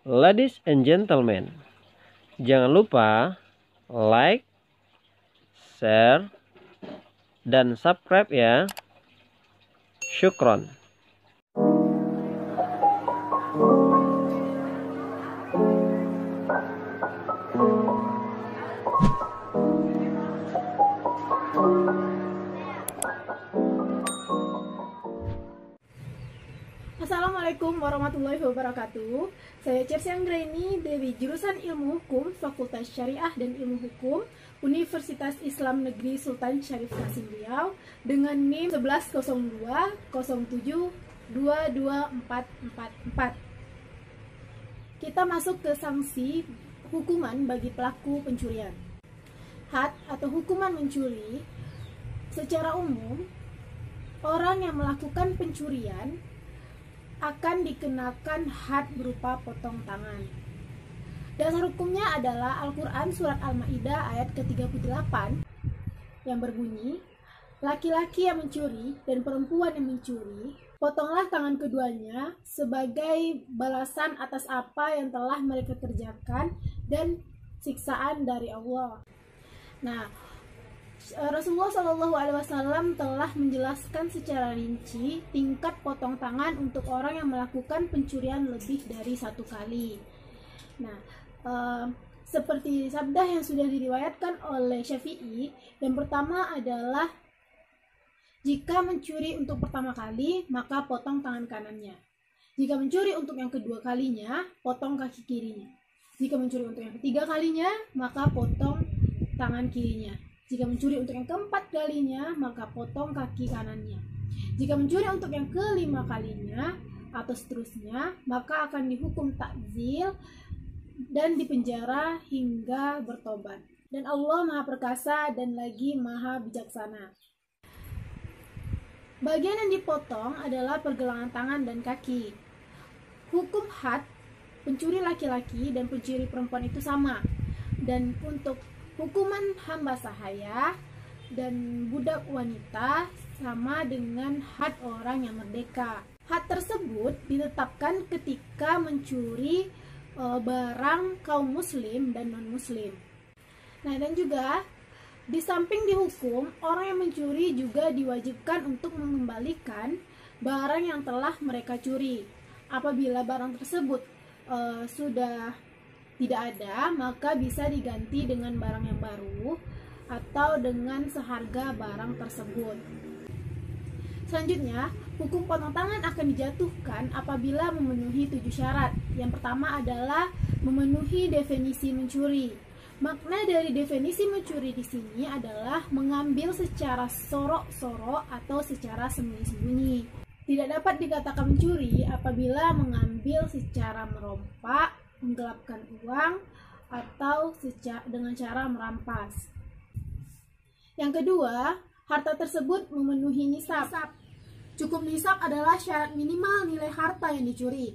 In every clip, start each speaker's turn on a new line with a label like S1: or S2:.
S1: Ladies and gentlemen, jangan lupa like, share, dan subscribe ya. Syukron.
S2: Assalamualaikum warahmatullahi wabarakatuh. Saya Cersi Anggraini dari jurusan Ilmu Hukum Fakultas Syariah dan Ilmu Hukum Universitas Islam Negeri Sultan Syarif Kasim Riau dengan NIM 110207224444. Kita masuk ke sanksi hukuman bagi pelaku pencurian. Had atau hukuman mencuri secara umum, orang yang melakukan pencurian akan dikenakan had berupa potong tangan. Dasar hukumnya adalah Al-Quran Surat Al-Ma'idah ayat ke-38 yang berbunyi, laki-laki yang mencuri dan perempuan yang mencuri, potonglah tangan keduanya sebagai balasan atas apa yang telah mereka kerjakan dan siksaan dari Allah. Nah, Rasulullah SAW telah menjelaskan secara rinci tingkat potong tangan untuk orang yang melakukan pencurian lebih dari satu kali. Nah, seperti sabda yang sudah diriwayatkan oleh Syafi'i, yang pertama adalah jika mencuri untuk pertama kali, maka potong tangan kanannya. Jika mencuri untuk yang kedua kalinya, potong kaki kirinya. Jika mencuri untuk yang ketiga kalinya, maka potong tangan kirinya. Jika mencuri untuk yang keempat kalinya, maka potong kaki kanannya. Jika mencuri untuk yang kelima kalinya atau seterusnya, maka akan dihukum takzir dan dipenjara hingga bertobat. Dan Allah Maha Perkasa dan lagi Maha Bijaksana. Bagian yang dipotong adalah pergelangan tangan dan kaki. Hukum had, pencuri laki-laki dan pencuri perempuan itu sama. Dan untuk hukuman hamba sahaya dan budak wanita sama dengan had orang yang merdeka. Had tersebut ditetapkan ketika mencuri barang kaum muslim dan non-muslim. Nah, dan juga di samping dihukum, orang yang mencuri juga diwajibkan untuk mengembalikan barang yang telah mereka curi. Apabila barang tersebut sudah tidak ada, maka bisa diganti dengan barang yang baru atau dengan seharga barang tersebut. Selanjutnya, hukum potong tangan akan dijatuhkan apabila memenuhi 7 syarat. Yang pertama adalah memenuhi definisi mencuri. Makna dari definisi mencuri di sini adalah mengambil secara sorok-sorok atau secara sembunyi-sembunyi. Tidak dapat dikatakan mencuri apabila mengambil secara merompak, menggelapkan uang, atau dengan cara merampas. Yang kedua, harta tersebut memenuhi nisab. Cukup nisab adalah syarat minimal nilai harta yang dicuri.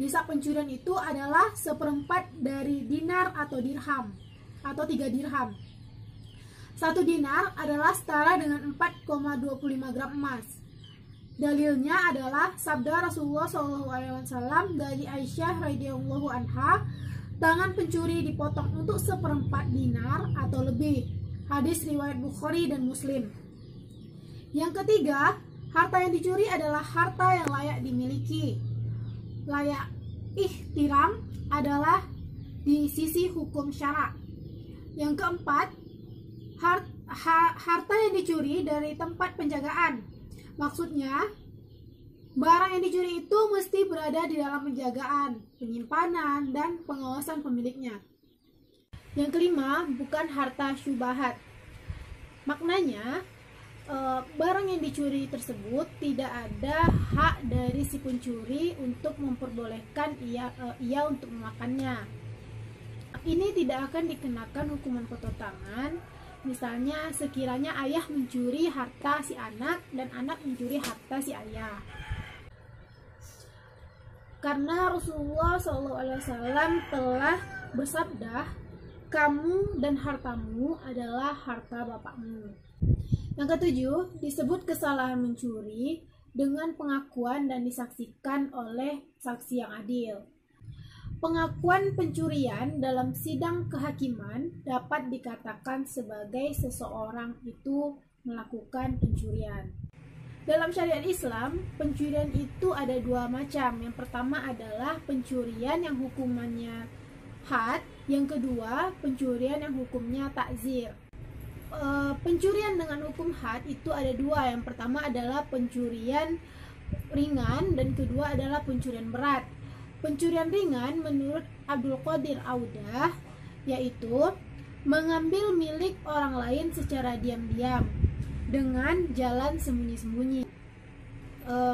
S2: Nisab pencurian itu adalah 1/4 dari dinar atau dirham, atau 3 dirham. 1 dinar adalah setara dengan 4,25 gram emas. Dalilnya adalah sabda Rasulullah SAW dari Aisyah radhiyallahu anha, tangan pencuri dipotong untuk 1/4 dinar atau lebih. Hadis riwayat Bukhari dan Muslim. Yang ketiga, harta yang dicuri adalah harta yang layak dimiliki. Layak ihtiram adalah di sisi hukum syara. Yang keempat, harta yang dicuri dari tempat penjagaan. Maksudnya, barang yang dicuri itu mesti berada di dalam penjagaan, penyimpanan, dan pengawasan pemiliknya. Yang kelima, bukan harta syubhat. Maknanya, barang yang dicuri tersebut tidak ada hak dari si pencuri untuk memperbolehkan ia untuk memakannya. Ini tidak akan dikenakan hukuman potong tangan. Misalnya sekiranya ayah mencuri harta si anak dan anak mencuri harta si ayah. Karena Rasulullah SAW telah bersabda, kamu dan hartamu adalah harta bapakmu. Yang ketujuh, disebut kesalahan mencuri dengan pengakuan dan disaksikan oleh saksi yang adil. pengakuan pencurian dalam sidang kehakiman dapat dikatakan sebagai seseorang itu melakukan pencurian. Dalam syariat Islam, pencurian itu ada dua macam. Yang pertama adalah pencurian yang hukumannya had, yang kedua pencurian yang hukumnya takzir. Pencurian dengan hukum had itu ada dua. Yang pertama adalah pencurian ringan dan kedua adalah pencurian berat. Pencurian ringan menurut Abdul Qadir Audah yaitu mengambil milik orang lain secara diam-diam dengan jalan sembunyi-sembunyi.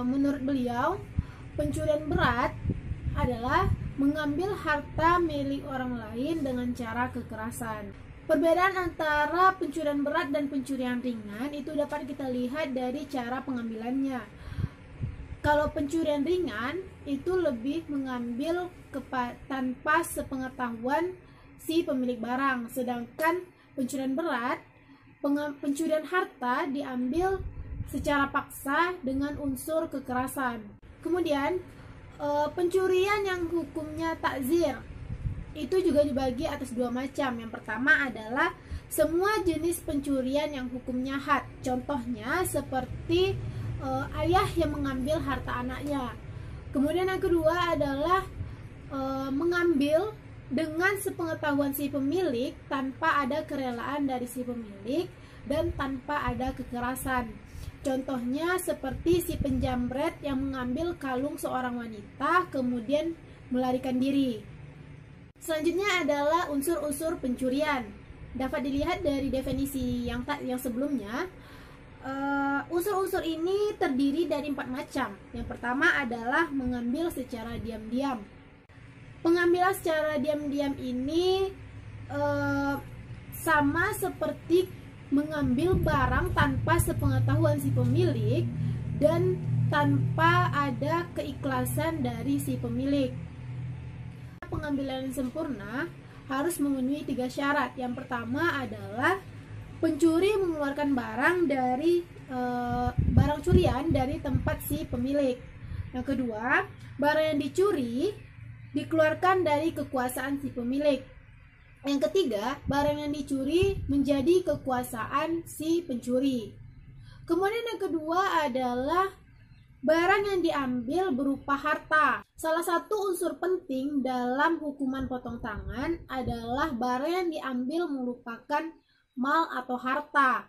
S2: Menurut beliau, pencurian berat adalah mengambil harta milik orang lain dengan cara kekerasan. Perbedaan antara pencurian berat dan pencurian ringan itu dapat kita lihat dari cara pengambilannya. Kalau pencurian ringan itu lebih mengambil tanpa sepengetahuan si pemilik barang, sedangkan pencurian berat, pencurian harta diambil secara paksa dengan unsur kekerasan. Kemudian pencurian yang hukumnya takzir itu juga dibagi atas dua macam. Yang pertama adalah semua jenis pencurian yang hukumnya had. Contohnya seperti ayah yang mengambil harta anaknya. Kemudian yang kedua adalah mengambil dengan sepengetahuan si pemilik tanpa ada kerelaan dari si pemilik dan tanpa ada kekerasan. Contohnya seperti si penjamret yang mengambil kalung seorang wanita kemudian melarikan diri. Selanjutnya adalah unsur-unsur pencurian. Dapat dilihat dari definisi yang sebelumnya. Unsur-unsur ini terdiri dari 4 macam. Yang pertama adalah mengambil secara diam-diam. Pengambilan secara diam-diam ini sama seperti mengambil barang tanpa sepengetahuan si pemilik dan tanpa ada keikhlasan dari si pemilik. Pengambilan sempurna harus memenuhi 3 syarat. Yang pertama adalah pencuri mengeluarkan barang dari barang curian dari tempat si pemilik. Yang kedua, barang yang dicuri dikeluarkan dari kekuasaan si pemilik. Yang ketiga, barang yang dicuri menjadi kekuasaan si pencuri. Kemudian yang kedua adalah barang yang diambil berupa harta. Salah satu unsur penting dalam hukuman potong tangan adalah barang yang diambil merupakan mal atau harta.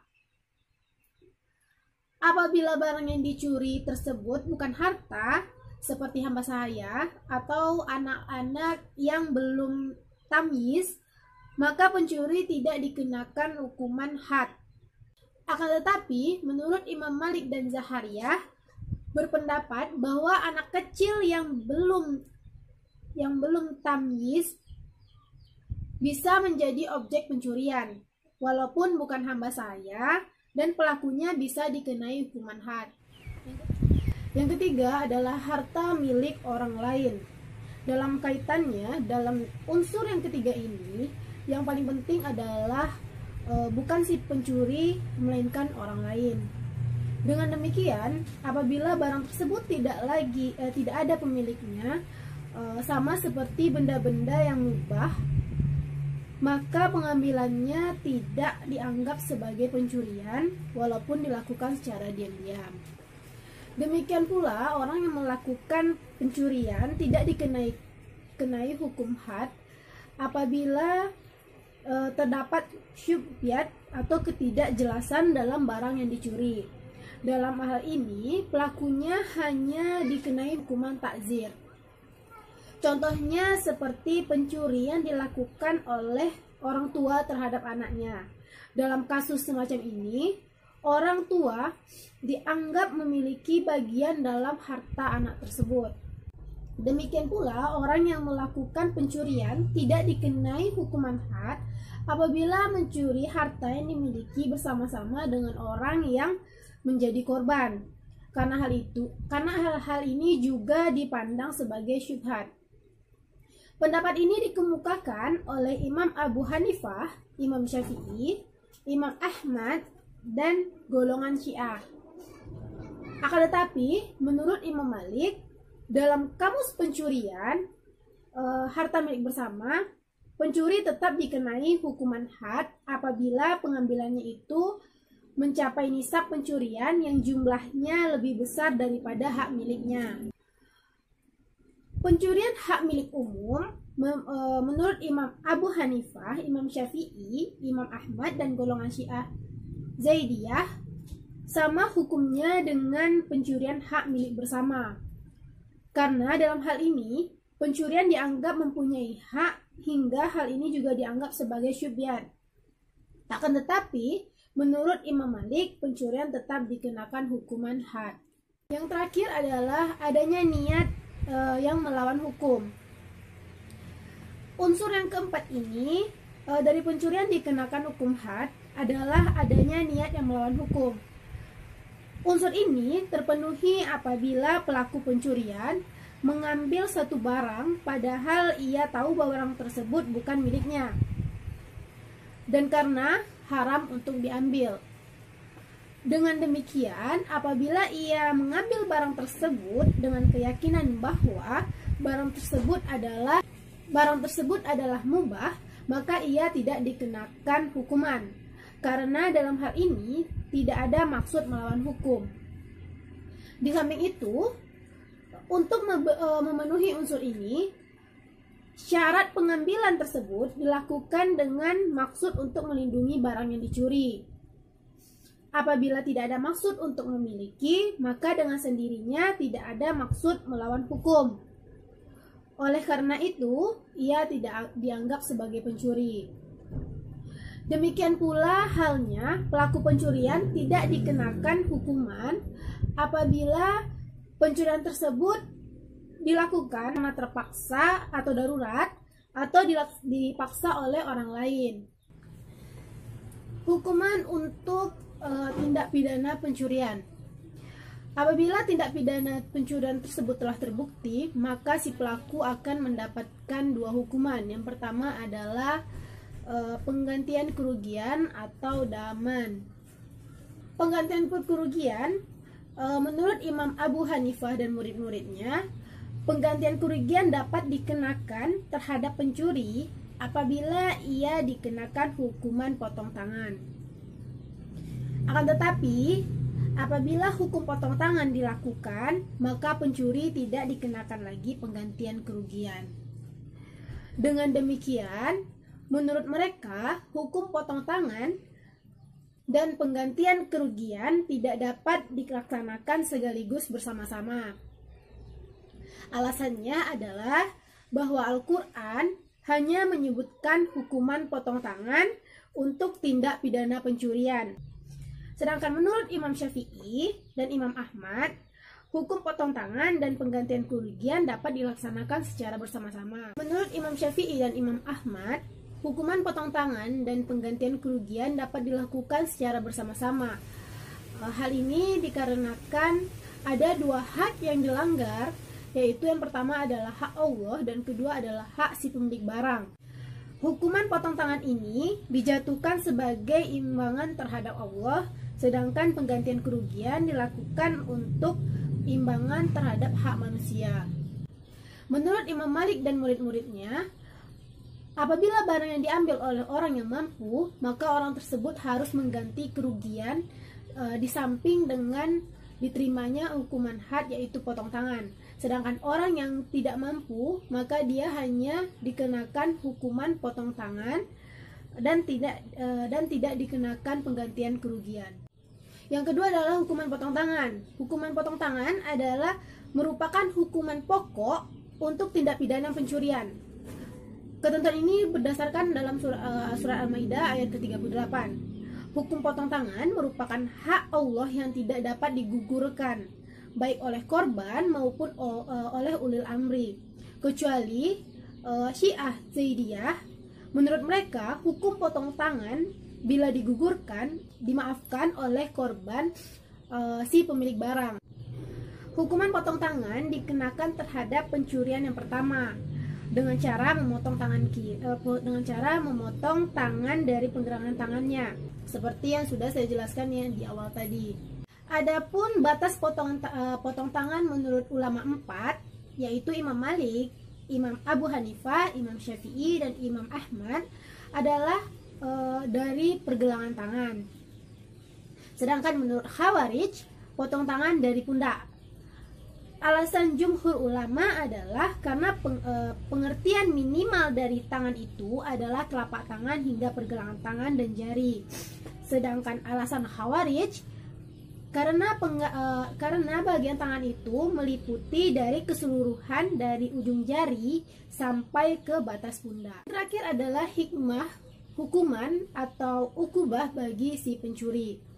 S2: Apabila barang yang dicuri tersebut bukan harta, seperti hamba sahaya atau anak-anak yang belum tamyiz, maka pencuri tidak dikenakan hukuman had. Akan tetapi, menurut Imam Malik dan Zahariyah berpendapat bahwa anak kecil yang belum tamyiz bisa menjadi objek pencurian, walaupun bukan hamba sahaya, dan pelakunya bisa dikenai hukuman had. Yang ketiga adalah harta milik orang lain. Dalam kaitannya, dalam unsur yang ketiga ini, yang paling penting adalah bukan si pencuri, melainkan orang lain. Dengan demikian, apabila barang tersebut tidak ada pemiliknya, sama seperti benda-benda yang mubah, maka pengambilannya tidak dianggap sebagai pencurian, walaupun dilakukan secara diam-diam. Demikian pula orang yang melakukan pencurian tidak dikenai hukum had apabila terdapat syubhat atau ketidakjelasan dalam barang yang dicuri. Dalam hal ini pelakunya hanya dikenai hukuman takzir. Contohnya seperti pencurian dilakukan oleh orang tua terhadap anaknya. Dalam kasus semacam ini, orang tua dianggap memiliki bagian dalam harta anak tersebut. Demikian pula orang yang melakukan pencurian tidak dikenai hukuman had apabila mencuri harta yang dimiliki bersama-sama dengan orang yang menjadi korban. Karena hal-hal ini juga dipandang sebagai syubhat. Pendapat ini dikemukakan oleh Imam Abu Hanifah, Imam Syafi'i, Imam Ahmad, dan golongan Syiah. Akan tetapi, menurut Imam Malik, dalam kamus pencurian, harta milik bersama, pencuri tetap dikenai hukuman had apabila pengambilannya itu mencapai nisab pencurian yang jumlahnya lebih besar daripada hak miliknya. Pencurian hak milik umum menurut Imam Abu Hanifah, Imam Syafi'i, Imam Ahmad, dan golongan Syiah Zaidiyah sama hukumnya dengan pencurian hak milik bersama. Karena dalam hal ini, pencurian dianggap mempunyai hak hingga hal ini juga dianggap sebagai syubhat. Akan tetapi, menurut Imam Malik, pencurian tetap dikenakan hukuman had. Yang terakhir adalah adanya niat yang melawan hukum. Unsur yang keempat ini dari pencurian dikenakan hukum had adalah adanya niat yang melawan hukum. Unsur ini terpenuhi apabila pelaku pencurian mengambil satu barang padahal ia tahu bahwa barang tersebut bukan miliknya dan karena haram untuk diambil. Dengan demikian, apabila ia mengambil barang tersebut dengan keyakinan bahwa barang tersebut adalah mubah, maka ia tidak dikenakan hukuman. Karena dalam hal ini tidak ada maksud melawan hukum. Di samping itu, untuk memenuhi unsur ini, syarat pengambilan tersebut dilakukan dengan maksud untuk melindungi barang yang dicuri. Apabila tidak ada maksud untuk memiliki, maka dengan sendirinya tidak ada maksud melawan hukum. Oleh karena itu, ia tidak dianggap sebagai pencuri. Demikian pula halnya pelaku pencurian tidak dikenakan hukuman apabila pencurian tersebut dilakukan karena terpaksa atau darurat atau dipaksa oleh orang lain. Hukuman untuk tindak pidana pencurian. Apabila tindak pidana pencurian tersebut telah terbukti, maka si pelaku akan mendapatkan dua hukuman. Yang pertama adalah penggantian kerugian atau daman. Penggantian kerugian menurut Imam Abu Hanifah dan murid-muridnya, penggantian kerugian dapat dikenakan terhadap pencuri apabila ia dikenakan hukuman potong tangan. Akan tetapi, apabila hukum potong tangan dilakukan, maka pencuri tidak dikenakan lagi penggantian kerugian. Dengan demikian, menurut mereka, hukum potong tangan dan penggantian kerugian tidak dapat dilaksanakan sekaligus bersama-sama. Alasannya adalah bahwa Al-Quran hanya menyebutkan hukuman potong tangan untuk tindak pidana pencurian. Sedangkan menurut Imam Syafi'i dan Imam Ahmad, hukum potong tangan dan penggantian kerugian dapat dilaksanakan secara bersama-sama. Menurut Imam Syafi'i dan Imam Ahmad, hukuman potong tangan dan penggantian kerugian dapat dilakukan secara bersama-sama. Hal ini dikarenakan ada dua hak yang dilanggar, yaitu yang pertama adalah hak Allah dan kedua adalah hak si pemilik barang. Hukuman potong tangan ini dijatuhkan sebagai imbangan terhadap Allah, sedangkan penggantian kerugian dilakukan untuk imbangan terhadap hak manusia. Menurut Imam Malik dan murid-muridnya, apabila barang yang diambil oleh orang yang mampu, maka orang tersebut harus mengganti kerugian di samping dengan diterimanya hukuman had, yaitu potong tangan. Sedangkan orang yang tidak mampu, maka dia hanya dikenakan hukuman potong tangan dan tidak dikenakan penggantian kerugian. Yang kedua adalah hukuman potong tangan. Hukuman potong tangan adalah merupakan hukuman pokok untuk tindak pidana pencurian. Ketentuan ini berdasarkan dalam surat Al-Maidah ayat ke-38. Hukum potong tangan merupakan hak Allah yang tidak dapat digugurkan, baik oleh korban maupun oleh ulil amri, kecuali Syiah Zaidiyah. Menurut mereka, hukum potong tangan bila digugurkan dimaafkan oleh korban si pemilik barang. Hukuman potong tangan dikenakan terhadap pencurian yang pertama dengan cara memotong tangan dari penggerangan tangannya, seperti yang sudah saya jelaskan ya di awal tadi. Adapun batas potong tangan menurut ulama 4, yaitu Imam Malik, Imam Abu Hanifah, Imam Syafi'i, dan Imam Ahmad adalah dari pergelangan tangan. Sedangkan menurut Khawarij, potong tangan dari pundak. Alasan jumhur ulama adalah karena pengertian minimal dari tangan itu adalah telapak tangan hingga pergelangan tangan dan jari. Sedangkan alasan Khawarij karena bagian tangan itu meliputi dari keseluruhan dari ujung jari sampai ke batas pundak. Terakhir adalah hikmah hukuman atau ukubah bagi si pencuri.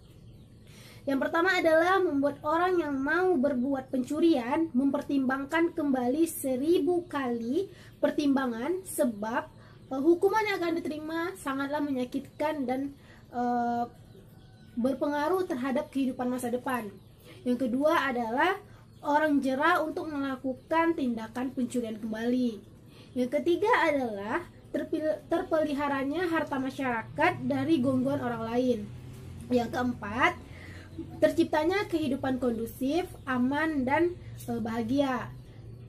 S2: Yang pertama adalah membuat orang yang mau berbuat pencurian mempertimbangkan kembali 1000 kali pertimbangan, sebab hukuman yang akan diterima sangatlah menyakitkan dan berpengaruh terhadap kehidupan masa depan. Yang kedua adalah orang jera untuk melakukan tindakan pencurian kembali. Yang ketiga adalah terpeliharanya harta masyarakat dari gangguan orang lain. Yang keempat, terciptanya kehidupan kondusif, aman, dan bahagia.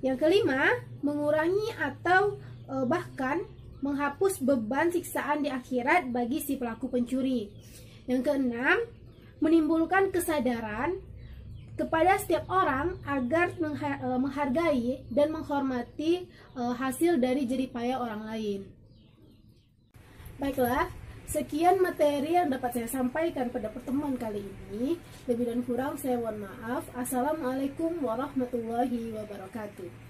S2: Yang kelima, mengurangi atau bahkan menghapus beban siksaan di akhirat bagi si pelaku pencuri. Yang keenam, menimbulkan kesadaran kepada setiap orang agar menghargai dan menghormati hasil dari jerih payah orang lain. Baiklah, sekian materi yang dapat saya sampaikan pada pertemuan kali ini. Lebih dan kurang saya mohon maaf. Assalamualaikum warahmatullahi wabarakatuh.